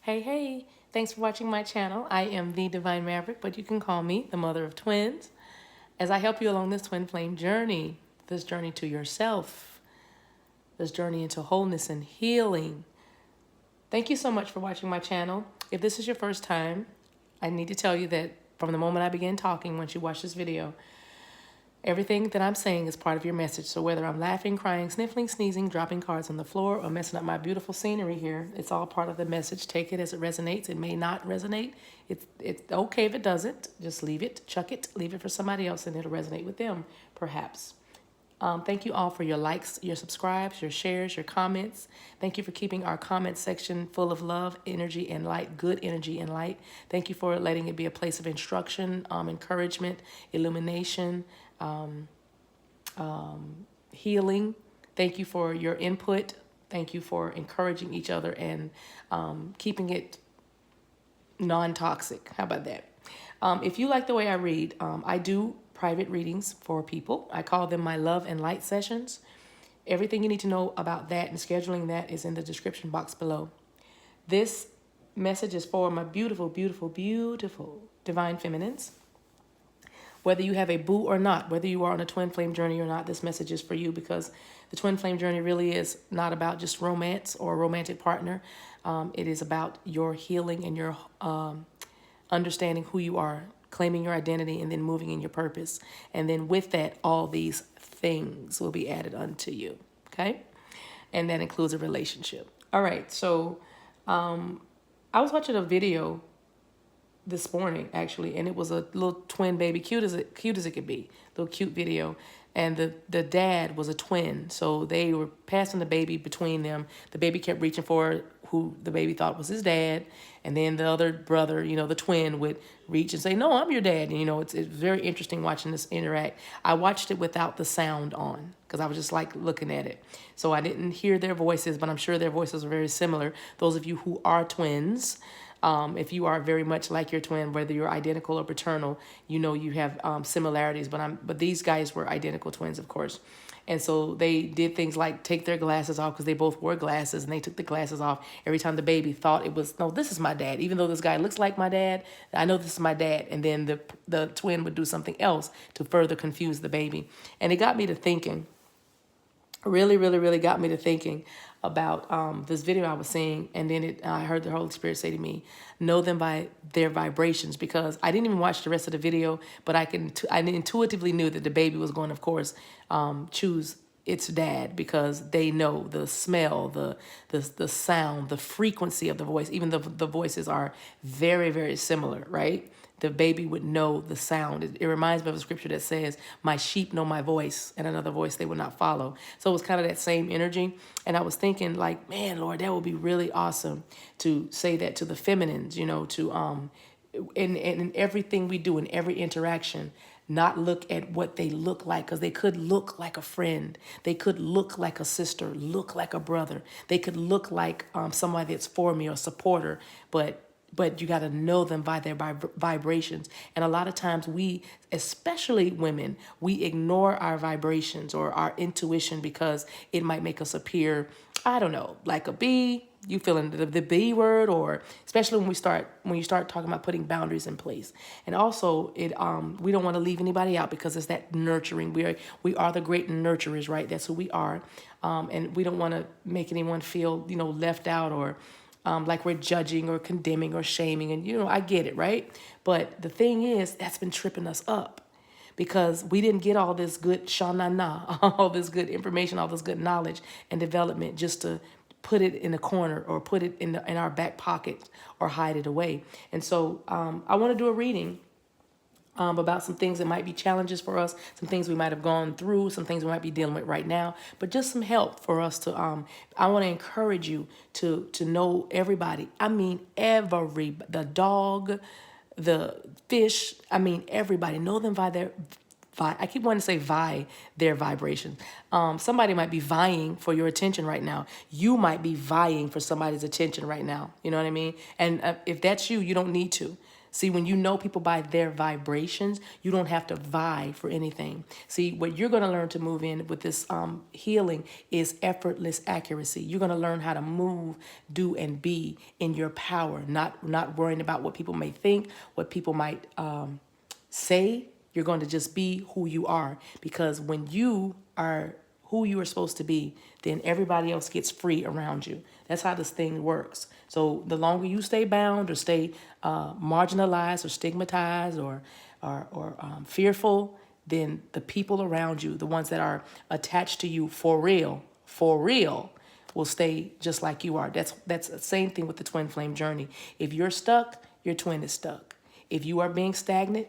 Hey, hey, thanks for watching my channel. I am the Divine Maverick, but you can call me the mother of twins as I help you along this twin flame journey, this journey to yourself, this journey into wholeness and healing. Thank you so much for watching my channel. If this is your first time, I need to tell you that from the moment I begin talking, once you watch this video, everything that I'm saying is part of your message. So whether I'm laughing, crying, sniffling, sneezing, dropping cards on the floor, or messing up my beautiful scenery here, it's all part of the message. Take it as it resonates. It may not resonate. It's okay if it doesn't. Just leave it, chuck it, leave it for somebody else, and it'll resonate with them, perhaps. Thank you all for your likes, your subscribes, your shares, your comments. Thank you for keeping our comment section full of love, energy, and light, good energy and light. Thank you for letting it be a place of instruction, encouragement, illumination, healing. Thank you for your input. Thank you for encouraging each other and keeping it non-toxic. How about that? If you like the way I read, I do private readings for people. I call them my love and light sessions. Everything you need to know about that and scheduling that is in the description box below. This message is for my beautiful, beautiful, beautiful divine feminines. Whether you have a boo or not, whether you are on a twin flame journey or not, this message is for you because the twin flame journey really is not about just romance or a romantic partner. It is about your healing and your understanding who you are, claiming your identity, and then moving in your purpose. And then with that, all these things will be added unto you, okay? And that includes a relationship. All right, so I was watching a video this morning, actually, and it was a little twin baby, cute as it could be, little cute video. And the dad was a twin, so they were passing the baby between them. The baby kept reaching for who the baby thought was his dad, and then the other brother, you know, the twin, would reach and say, "No, I'm your dad." And, you know, it's very interesting watching this interact. I watched it without the sound on because I was just like looking at it. So I didn't hear their voices, but I'm sure their voices are very similar. Those of you who are twins, if you are very much like your twin, whether you're identical or paternal, you know you have similarities. But these guys were identical twins, of course. And so they did things like take their glasses off because they both wore glasses, and they took the glasses off every time the baby thought it was, no, this is my dad. Even though this guy looks like my dad, I know this is my dad. And then the twin would do something else to further confuse the baby. And it got me to thinking, really, really, really got me to thinking about this video I was seeing. And then I heard the Holy Spirit say to me, know them by their vibrations, because I didn't even watch the rest of the video, but I intuitively knew that the baby was going to, of course, choose its dad, because they know the smell, the sound, the frequency of the voice. Even the voices are very, very similar, right? The baby would know the sound. It reminds me of a scripture that says, "My sheep know my voice, and another voice they will not follow." So it was kind of that same energy. And I was thinking, like, man, Lord, that would be really awesome to say that to the feminines, you know, to in everything we do, in every interaction, not look at what they look like, because they could look like a friend. They could look like a sister, look like a brother. They could look like somebody that's for me or supporter, but you got to know them by their vibrations. And a lot of times we, especially women, we ignore our vibrations or our intuition because it might make us appear, I don't know, like a bee. You feeling the B word, or especially when you start talking about putting boundaries in place. And also we don't want to leave anybody out, because it's that nurturing. We are the great nurturers, right? That's who we are. And we don't want to make anyone feel, you know, left out, or like we're judging or condemning or shaming. And, you know, I get it, right? But the thing is, that's been tripping us up, because we didn't get all this good sha-na-na, all this good information, all this good knowledge and development just to put it in a corner or put it in our back pocket or hide it away. And so I want to do a reading about some things that might be challenges for us, some things we might have gone through, some things we might be dealing with right now, but just some help for us to, I want to encourage you to know everybody. I mean, the dog, the fish, I mean, everybody. Know them by their, I keep wanting to say their vibrations. Somebody might be vying for your attention right now. You might be vying for somebody's attention right now. You know what I mean? And if that's you, you don't need to. See, when you know people by their vibrations, you don't have to vie for anything. See, what you're going to learn to move in with this healing is effortless accuracy. You're going to learn how to move, do, and be in your power, not worrying about what people may think, what people might say. You're going to just be who you are, because when you are who you are supposed to be, then everybody else gets free around you. That's how this thing works. So the longer you stay bound or stay marginalized or stigmatized or fearful, then the people around you, the ones that are attached to you for real, will stay just like you are. That's the same thing with the twin flame journey. If you're stuck, your twin is stuck. If you are being stagnant,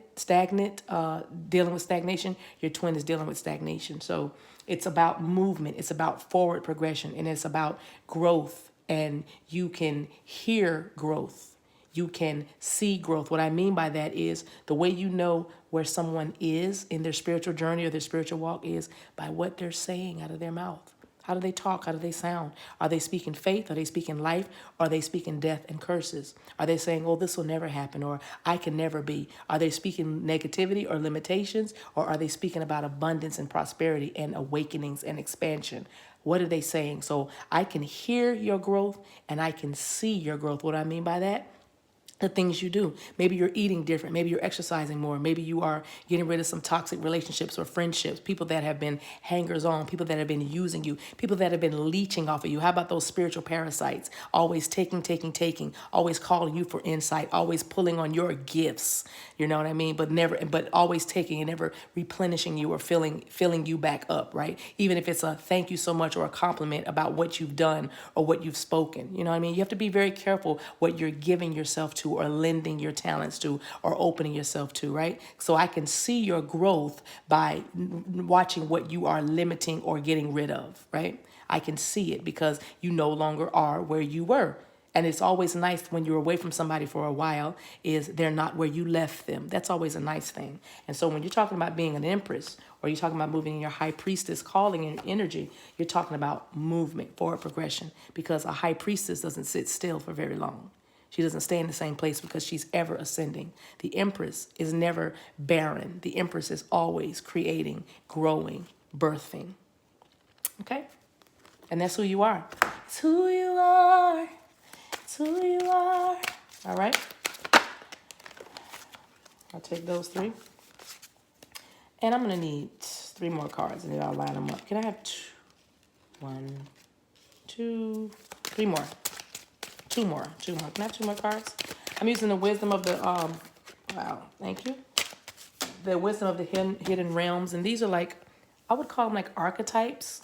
dealing with stagnation, your twin is dealing with stagnation. So it's about movement. It's about forward progression, and it's about growth. And you can hear growth. You can see growth. What I mean by that is the way you know where someone is in their spiritual journey or their spiritual walk is by what they're saying out of their mouth. How do they talk? How do they sound? Are they speaking faith? Are they speaking life? Are they speaking death and curses? Are they saying, oh, this will never happen, or I can never be? Are they speaking negativity or limitations, or are they speaking about abundance and prosperity and awakenings and expansion? What are they saying? So I can hear your growth and I can see your growth. What do I mean by that? The things you do. Maybe you're eating different. Maybe you're exercising more. Maybe you are getting rid of some toxic relationships or friendships, people that have been hangers on, people that have been using you, people that have been leeching off of you. How about those spiritual parasites? Always taking, always calling you for insight, always pulling on your gifts. You know what I mean? But always taking and never replenishing you or filling you back up, right? Even if it's a thank you so much or a compliment about what you've done or what you've spoken. You know what I mean? You have to be very careful what you're giving yourself to or lending your talents to or opening yourself to, right? So I can see your growth by watching what you are limiting or getting rid of, right? I can see it because you no longer are where you were. And it's always nice when you're away from somebody for a while is they're not where you left them. That's always a nice thing. And so when you're talking about being an empress or you're talking about moving in your high priestess calling and energy, you're talking about movement, forward progression, because a high priestess doesn't sit still for very long. She doesn't stay in the same place because she's ever ascending. The empress is never barren. The empress is always creating, growing, birthing. Okay? And that's who you are. It's who you are. It's who you are. All right? I'll take those 3. And I'm going to need 3 more cards, and then I'll line them up. Can I have 1, 2, 3 more? 2 more. Can I have 2 more cards? I'm using the wisdom of the, wow, thank you. The wisdom of the hidden realms. And these are like, I would call them like archetypes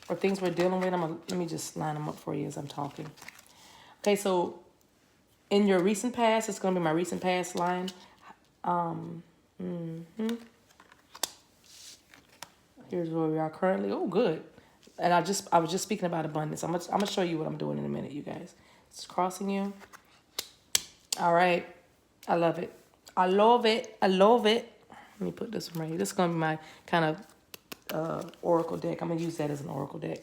or things we're dealing with. Let me just line them up for you as I'm talking. Okay, so in your recent past, it's going to be my recent past line. Here's where we are currently. Oh, good. And I was just speaking about abundance. I'm gonna show you what I'm doing in a minute, you guys. It's crossing you. All right. I love it. I love it. Let me put this one right here. This is gonna be my kind of oracle deck. I'm gonna use that as an oracle deck.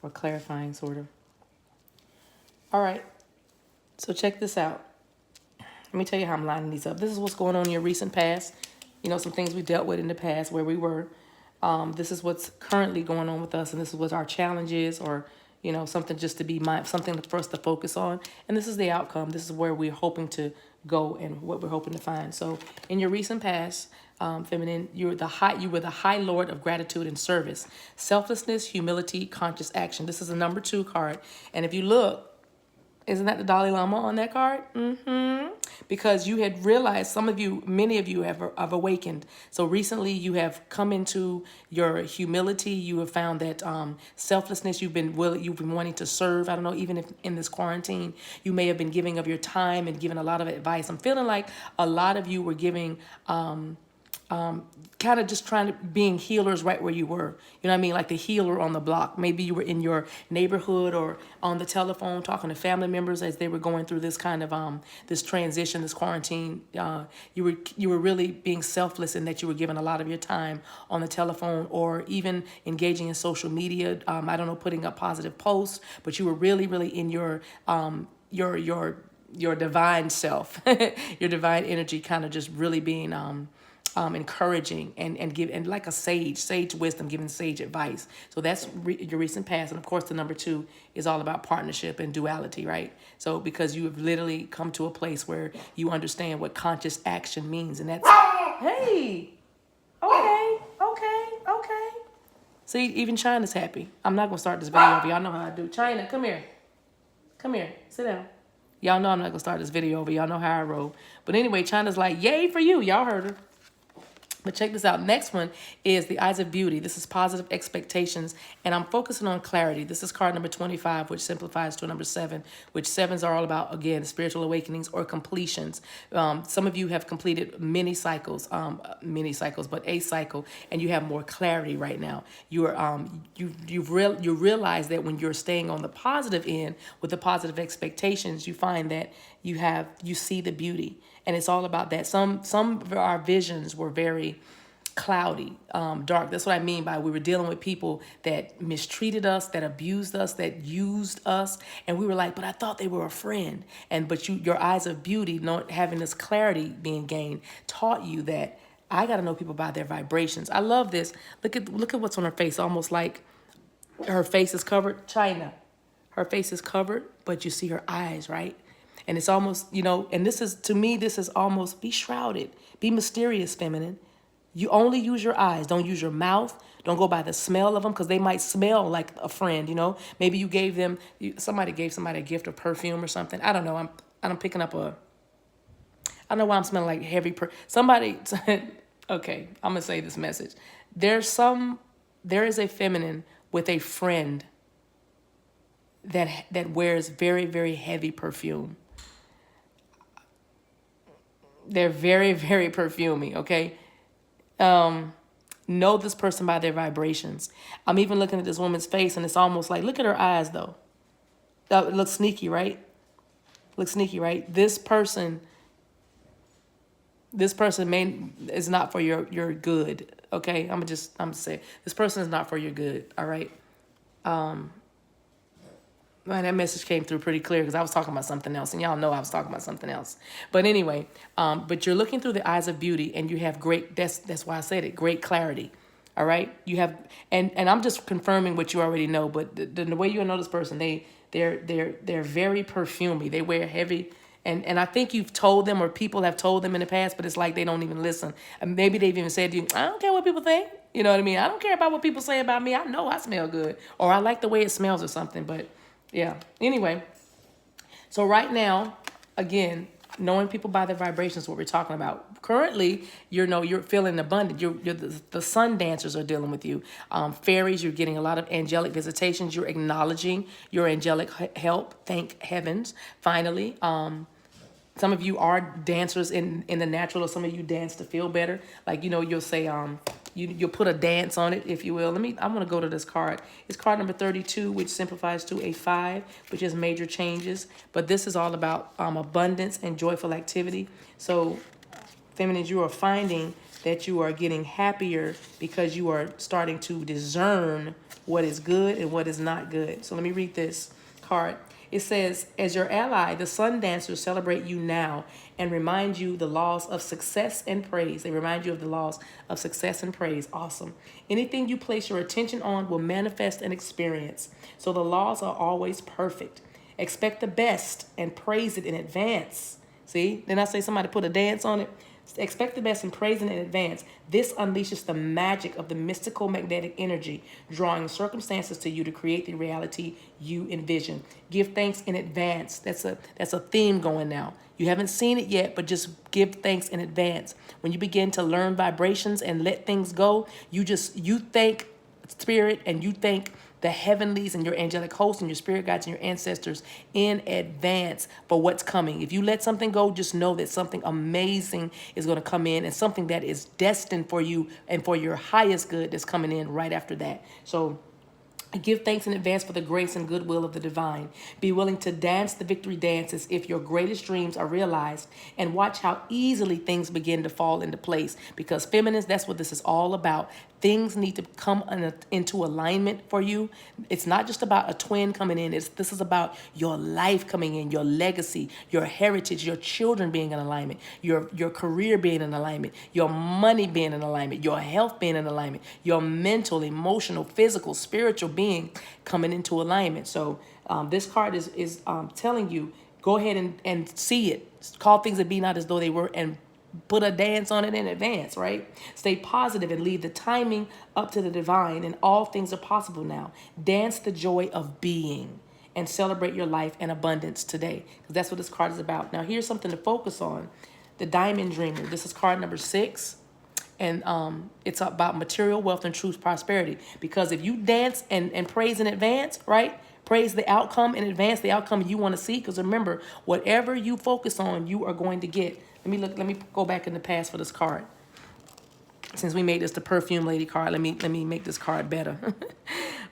Or clarifying, sort of. All right. So check this out. Let me tell you how I'm lining these up. This is what's going on in your recent past. You know, some things we dealt with in the past where we were. This is what's currently going on with us, and this is what our challenge is, or, you know, something just to be something for us to focus on. And this is the outcome. This is where we're hoping to go and what we're hoping to find. So in your recent past, feminine, you were the high lord of gratitude and service, selflessness, humility, conscious action. This is a number 2 card. And if you look, isn't that the Dalai Lama on that card? Because you had realized, many of you have awakened. So recently you have come into your humility. You have found that selflessness, you've been wanting to serve. I don't know, even if in this quarantine, you may have been giving of your time and giving a lot of advice. I'm feeling like a lot of you were giving kind of just being healers right where you were. You know what I mean? Like the healer on the block. Maybe you were in your neighborhood or on the telephone talking to family members as they were going through this kind of this transition, this quarantine. You were really being selfless in that you were giving a lot of your time on the telephone or even engaging in social media. I don't know, putting up positive posts, but you were really, really in your your divine self, your divine energy, kind of just really being encouraging and give, and like a sage wisdom, giving sage advice. So that's your recent past. And of course, the number 2 is all about partnership and duality, right? So because you have literally come to a place where you understand what conscious action means. And that's, hey, okay. See, even China's happy. I'm not going to start this video over. Y'all know how I do. China, come here. Come here. Sit down. Y'all know I'm not going to start this video over. Y'all know how I roll. But anyway, China's like, yay for you. Y'all heard her. But check this out. Next one is the eyes of beauty. This is positive expectations, and I'm focusing on clarity. This is card number 25, which simplifies to number 7, which 7s are all about, again, spiritual awakenings or completions. Some of you have completed many cycles, but a cycle, and you have more clarity right now. You realize that when you're staying on the positive end with the positive expectations, you find that you see the beauty. And it's all about that. Some of our visions were very cloudy, dark. That's what I mean by we were dealing with people that mistreated us, that abused us, that used us. And we were like, but I thought they were a friend. But your eyes of beauty, not having this clarity being gained, taught you that I got to know people by their vibrations. I love this. Look at what's on her face. Almost like her face is covered. China. Her face is covered, but you see her eyes, right? And it's almost, and this is, to me, this is almost, be shrouded, be mysterious, feminine. You only use your eyes. Don't use your mouth. Don't go by the smell of them, because they might smell like a friend, Maybe you gave them, somebody gave somebody a gift of perfume or something. I don't know. I'm picking up I don't know why I'm smelling like heavy, somebody, okay, I'm going to say this message. There is a feminine with a friend that wears very, very heavy perfume. They're very, very perfumey, okay? Know this person by their vibrations. I'm even looking at this woman's face, and it's almost like, look at her eyes, though. It looks sneaky, right? This person is not for your good, okay? I'm gonna say, this person is not for your good, all right? Man, that message came through pretty clear, because I was talking about something else, and y'all know I was talking about something else. But anyway, but you're looking through the eyes of beauty, and you have that's why I said it, great clarity. All right, you have, and I'm just confirming what you already know. But the way you know this person, they're very perfumey. They wear heavy, and I think you've told them, or people have told them in the past, but it's like they don't even listen. And maybe they've even said to you, I don't care what people think. You know what I mean? I don't care about what people say about me. I know I smell good, or I like the way it smells, or something. But yeah. Anyway, so right now, again, knowing people by their vibrations is what we're talking about. Currently, you're feeling abundant. The sun dancers are dealing with you. Fairies, you're getting a lot of angelic visitations. You're acknowledging your angelic help. Thank heavens. Finally, some of you are dancers in the natural, or some of you dance to feel better. Like, you'll say, you'll put a dance on it, if you will. I want to go to this card. It's card number 32, which simplifies to a 5, which is major changes. But this is all about abundance and joyful activity. So, feminines, you are finding that you are getting happier because you are starting to discern what is good and what is not good. So let me read this card. It says, as your ally, the sun dancers celebrate you now and remind you the laws of success and praise. They remind you of the laws of success and praise. Awesome. Anything you place your attention on will manifest and experience. So the laws are always perfect. Expect the best and praise it in advance. See, then I say somebody put a dance on it. Expect the best and praise it in advance. This unleashes the magic of the mystical magnetic energy, drawing circumstances to you to create the reality you envision. Give thanks in advance. That's a theme going now. You haven't seen it yet, but just give thanks in advance. When you begin to learn vibrations and let things go, you thank spirit, and you thank the heavenlies and your angelic hosts and your spirit guides and your ancestors in advance for what's coming. If you let something go, just know that something amazing is going to come in, and something that is destined for you and for your highest good that's coming in right after that. So Give thanks in advance for the grace and goodwill of the divine. Be willing to dance the victory dance as if your greatest dreams are realized, and watch how easily things begin to fall into place. Because feminists, that's what this is all about. Things need to come into alignment for you. It's not just about a twin coming in. This is about your life coming in, your legacy, your heritage, your children being in alignment, your career being in alignment, your money being in alignment, your health being in alignment, your mental, emotional, physical, spiritual being coming into alignment. So this card is telling you, go ahead and see it. Call things that be not as though they were, and put a dance on it in advance, right? Stay positive and leave the timing up to the divine, and all things are possible now. Dance the joy of being and celebrate your life and abundance today, because that's what this card is about. Now, here's something to focus on. The Diamond Dreamer. This is card number 6. And it's about material wealth and true prosperity. Because if you dance and praise in advance, right? Praise the outcome in advance, the outcome you want to see. Because remember, whatever you focus on, you are going to get. Let me go back in the past for this card. Since we made this the perfume lady card, let me make this card better.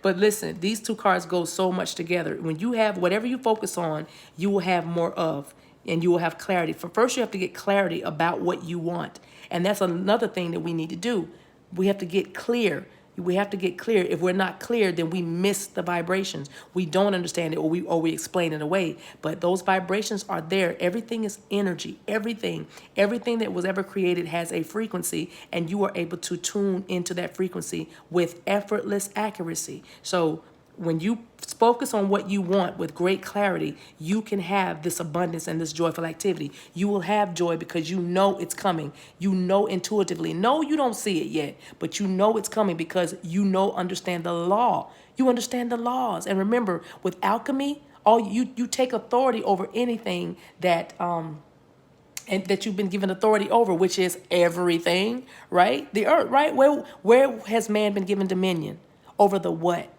But listen, these two cards go so much together. When you have whatever you focus on, you will have more of, and you will have clarity. First, you have to get clarity about what you want. And that's another thing that we need to do. We have to get clear. We have to get clear. If we're not clear, then we miss the vibrations. We don't understand it, or we explain it away. But those vibrations are there. Everything is energy. Everything that was ever created has a frequency, and you are able to tune into that frequency with effortless accuracy. So when you focus on what you want with great clarity, you can have this abundance and this joyful activity. You will have joy because you know it's coming. You know intuitively. No, you don't see it yet, but you know it's coming because you understand the law. You understand the laws. And remember, with alchemy, you take authority over anything that and that you've been given authority over, which is everything, right? The earth, right? Where has man been given dominion? Over the what?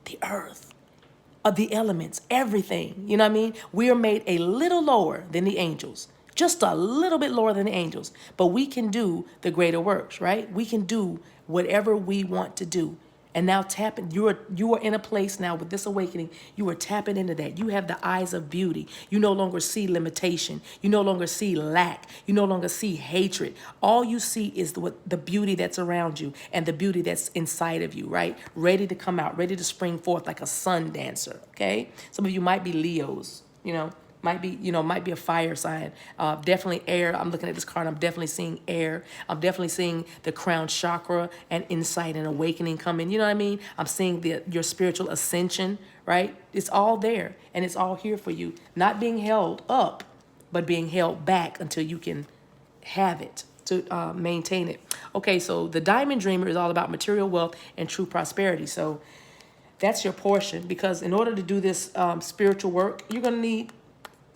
The earth, of the elements, everything. You know what I mean? We are made a little lower than the angels, just a little bit lower than the angels, but we can do the greater works, right? We can do whatever we want to do. And now you are in a place now with this awakening. You are tapping into that. You have the eyes of beauty. You no longer see limitation. You no longer see lack. You no longer see hatred. All you see is the beauty that's around you and the beauty that's inside of you, right? Ready to come out, ready to spring forth like a sun dancer, okay? Some of you might be Leos, might be a fire sign. Definitely air. I'm looking at this card. I'm definitely seeing air. I'm definitely seeing the crown chakra and insight and awakening coming. You know what I mean? I'm seeing your spiritual ascension, right? It's all there, and it's all here for you. Not being held up, but being held back until you can have it, to maintain it. Okay, so the Diamond Dreamer is all about material wealth and true prosperity. So that's your portion, because in order to do this spiritual work, you're going to need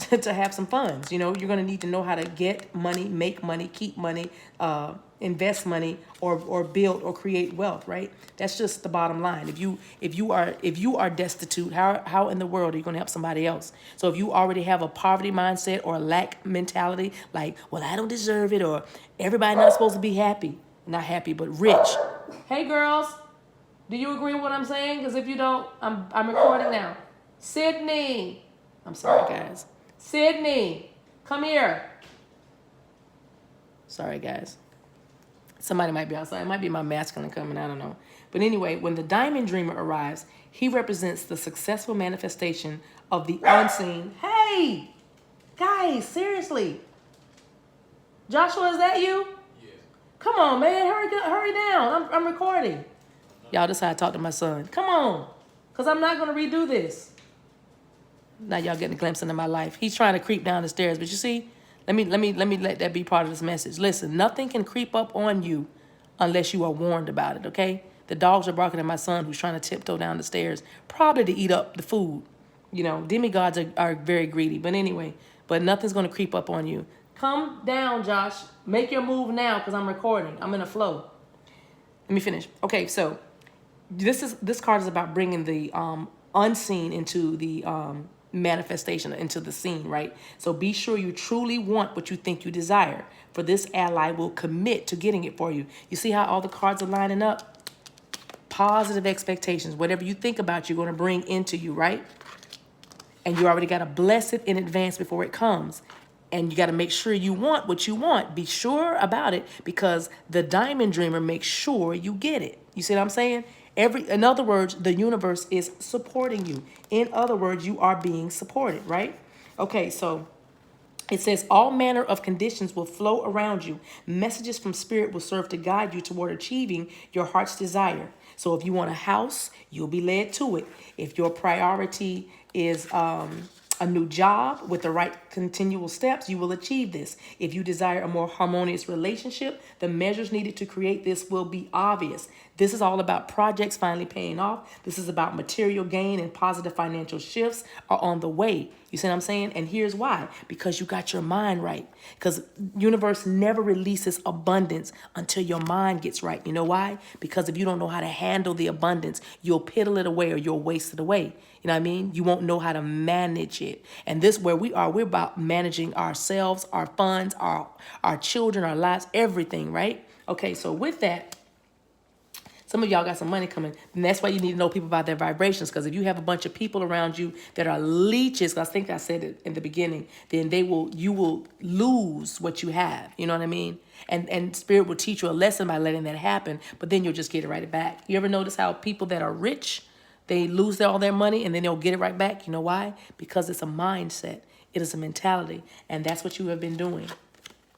to have some funds. You're going to need to know how to get money, make money, keep money, invest money, or build or create wealth, right? That's just the bottom line. If you are destitute, how in the world are you going to help somebody else? So if you already have a poverty mindset or a lack mentality, like, well, I don't deserve it, or everybody not supposed to be happy, not happy, but rich. Hey, girls, do you agree with what I'm saying? Because if you don't, I'm recording now. Sydney, I'm sorry, guys. Sydney, come here. Sorry, guys. Somebody might be outside. It might be my masculine coming. I don't know. But anyway, when the Diamond Dreamer arrives, he represents the successful manifestation of the unseen. Hey, guys, seriously. Joshua, is that you? Yes. Come on, man. Hurry down. I'm recording. Y'all, this is how I talk to my son. Come on, because I'm not going to redo this. Now y'all getting a glimpse into my life. He's trying to creep down the stairs, but you see, let that be part of this message. Listen, nothing can creep up on you unless you are warned about it, okay? The dogs are barking at my son, who's trying to tiptoe down the stairs, probably to eat up the food. Demigods are very greedy, but anyway, but nothing's going to creep up on you. Come down, Josh. Make your move now, because I'm recording. I'm in a flow. Let me finish. Okay, so this card is about bringing the unseen into the manifestation, into the scene, right? So be sure you truly want what you think you desire, for this ally will commit to getting it for you. You see how all the cards are lining up? positive expectations. Whatever you think about, you're going to bring into you, right? And you already got to bless it in advance before it comes. And you got to make sure you want what you want. Be sure about it, because the diamond dreamer makes sure you get it. You see what I'm saying? In other words, the universe is supporting you. In other words, you are being supported, right? Okay, so it says all manner of conditions will flow around you. Messages from spirit will serve to guide you toward achieving your heart's desire. So if you want a house, you'll be led to it. If your priority is a new job with the right continual steps, you will achieve this. If you desire a more harmonious relationship, the measures needed to create this will be obvious. This is all about projects finally paying off. This is about material gain, and positive financial shifts are on the way. You see what I'm saying? And here's why. Because you got your mind right. Because universe never releases abundance until your mind gets right. You know why? Because if you don't know how to handle the abundance, you'll piddle it away or you'll waste it away. You know what I mean? You won't know how to manage it. And this where we are, we're about managing ourselves, our funds, our children, our lives, everything, right? Okay, so with that, some of y'all got some money coming, and that's why you need to know people about their vibrations. Because if you have a bunch of people around you that are leeches, I think I said it in the beginning, then you will lose what you have. You know what I mean? And spirit will teach you a lesson by letting that happen, but then you'll just get it right back. You ever notice how people that are rich, they lose all their money and then they'll get it right back? You know why? Because it's a mindset. It is a mentality, and that's what you have been doing.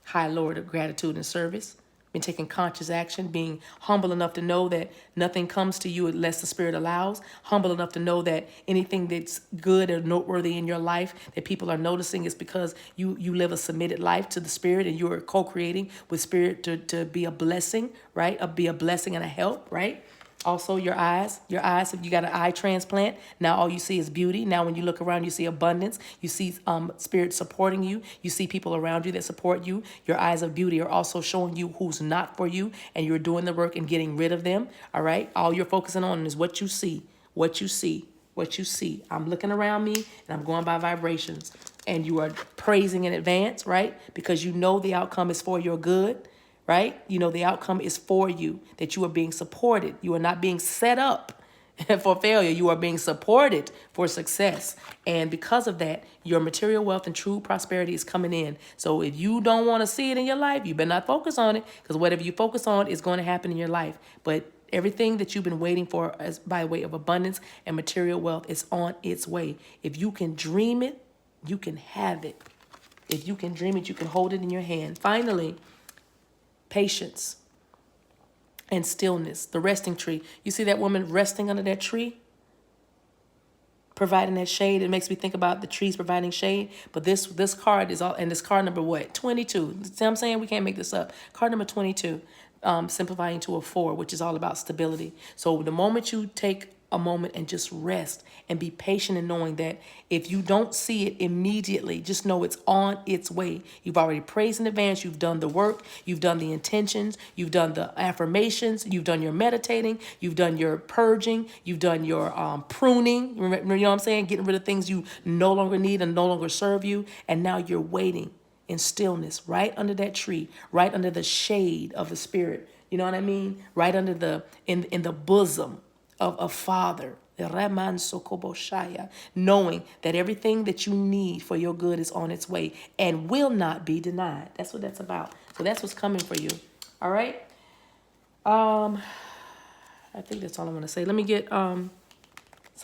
High Lord of gratitude and service. Been taking conscious action, being humble enough to know that nothing comes to you unless the spirit allows. Humble enough to know that anything that's good or noteworthy in your life that people are noticing is because you live a submitted life to the spirit, and you are co-creating with spirit to be a blessing, right? Be a blessing and a help, right? Also, your eyes, if you got an eye transplant, now all you see is beauty. Now when you look around, you see abundance. You see spirit supporting you. You see people around you that support you. Your eyes of beauty are also showing you who's not for you, and you're doing the work and getting rid of them, all right? All you're focusing on is what you see, what you see, what you see. I'm looking around me, and I'm going by vibrations. And you are praising in advance, right? Because you know the outcome is for your good. Right? You know, the outcome is for you, that you are being supported. You are not being set up for failure. You are being supported for success. And because of that, your material wealth and true prosperity is coming in. So if you don't want to see it in your life, you better not focus on it, because whatever you focus on is going to happen in your life. But everything that you've been waiting for as by way of abundance and material wealth is on its way. If you can dream it, you can have it. If you can dream it, you can hold it in your hand. Finally, patience and stillness, the resting tree. You see that woman resting under that tree, providing that shade? It makes me think about the trees providing shade. But this card is all, and this card number what? 22. See what I'm saying? We can't make this up. Card number 22, simplifying to a 4, which is all about stability. So the moment you take a moment and just rest and be patient in knowing that if you don't see it immediately, just know it's on its way. You've already praised in advance. You've done the work. You've done the intentions. You've done the affirmations. You've done your meditating. You've done your purging. You've done your pruning. Remember, you know what I'm saying? Getting rid of things you no longer need and no longer serve you. And now you're waiting in stillness right under that tree, right under the shade of the spirit. You know what I mean? Right under in the bosom of a father, knowing that everything that you need for your good is on its way and will not be denied. That's what that's about. So that's what's coming for you. All right. I think that's all I want to say. Let me get some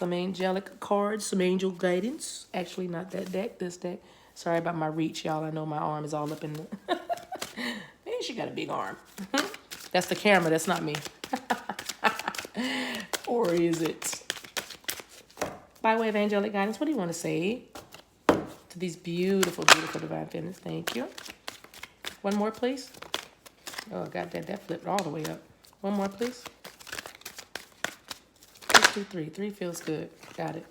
angelic cards, some angel guidance. Actually, not that deck, this deck. Sorry about my reach, y'all. I know my arm is all up in the... Man, she got a big arm. That's the camera. That's not me. Or is it? By way of angelic guidance, what do you want to say to these beautiful, beautiful divine feminines? Thank you. One more, please. Oh, I got that. That flipped all the way up. One more, please. 2, 3. 3 feels good. Got it.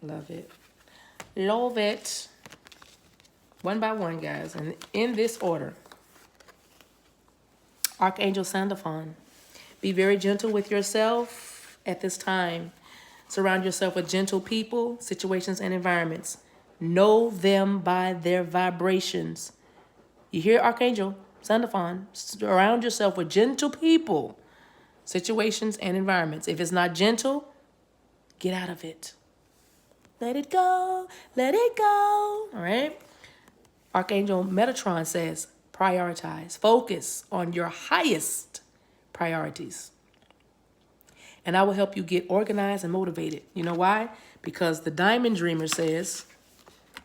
Love it. Love it. One by one, guys. And in this order. Archangel Sandalphon. Be very gentle with yourself at this time. Surround yourself with gentle people, situations, and environments. Know them by their vibrations. You hear Archangel Sandalphon? Surround yourself with gentle people, situations and environments. If it's not gentle, get out of it. Let it go. Let it go. All right. Archangel Metatron says, prioritize. Focus on your highest priorities. And I will help you get organized and motivated. You know why? Because the Diamond Dreamer says,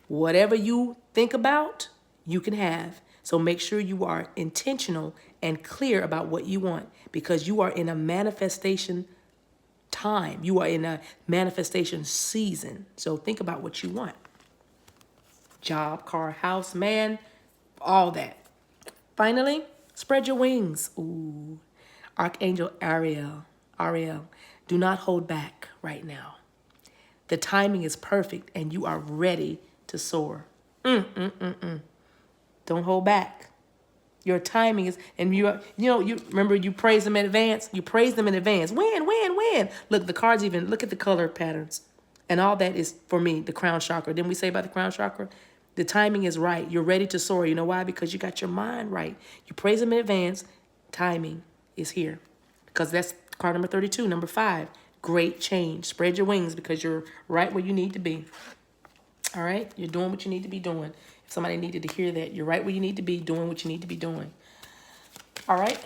whatever you think about, you can have. So make sure you are intentional and clear about what you want, because you are in a manifestation time. You are in a manifestation season. So think about what you want. Job, car, house, man, all that. Finally, spread your wings. Ooh. Archangel Ariel, do not hold back right now. The timing is perfect and you are ready to soar. Don't hold back. Your timing is, and you remember you praise them in advance. You praise them in advance. When. Look, the cards even, look at the color patterns. And all that is, for me, the crown chakra. Didn't we say about the crown chakra? The timing is right. You're ready to soar. You know why? Because you got your mind right. You praise them in advance. Timing is here. Because that's card number 32, number 5. Great change. Spread your wings because you're right where you need to be. All right? You're doing what you need to be doing. If somebody needed to hear that, you're right where you need to be, doing what you need to be doing. All right?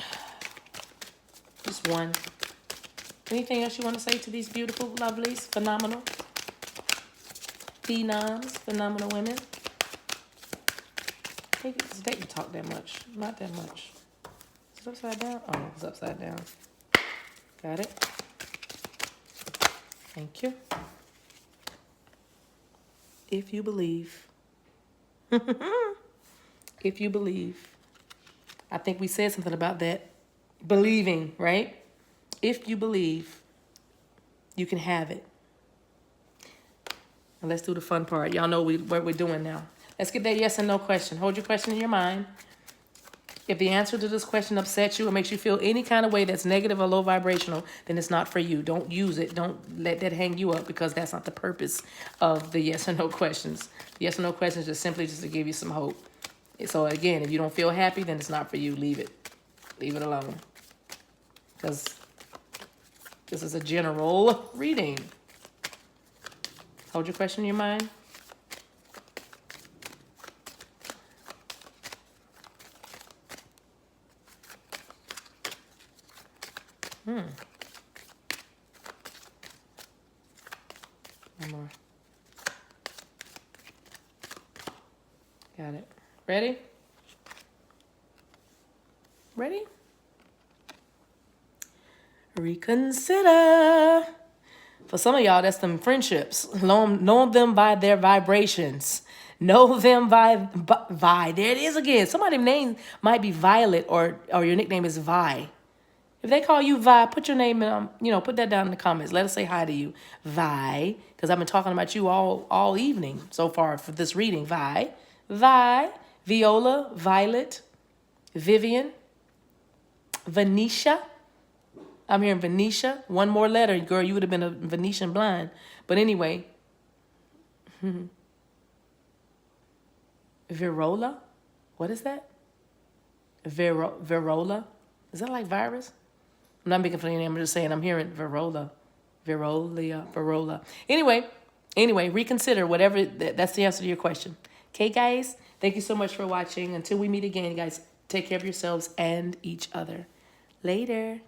Just one. Anything else you want to say to these beautiful, lovelies, phenomenal, phenoms, phenomenal women? They can talk that much. Not that much. Is it upside down? Oh, it's upside down. Got it. Thank you. If you believe. If you believe. I think we said something about that. Believing, right? If you believe, you can have it. And let's do the fun part. Y'all know what we're doing now. Let's get that yes and no question. Hold your question in your mind. If the answer to this question upsets you or makes you feel any kind of way that's negative or low vibrational, then it's not for you. Don't use it. Don't let that hang you up, because that's not the purpose of the yes or no questions. The yes or no questions is simply just to give you some hope. So again, if you don't feel happy, then it's not for you. Leave it. Leave it alone. Because this is a general reading. Hold your question in your mind. One more. Got it. Ready? Ready? Reconsider. For some of y'all, that's them friendships. Know them by their vibrations. Know them by. There it is again. Somebody's name might be Violet, or your nickname is Vi. If they call you Vi, put your name in, put that down in the comments. Let us say hi to you, Vi, because I've been talking about you all evening so far for this reading. Vi, Viola, Violet, Vivian, Venetia. I'm hearing Venetia. One more letter, girl, you would have been a Venetian blind. But anyway, Virola. What is that? Virola. Is that like virus? I'm not making fun of your name. I'm just saying I'm hearing Virola. Anyway, reconsider whatever. That's the answer to your question. Okay, guys? Thank you so much for watching. Until we meet again, guys, take care of yourselves and each other. Later.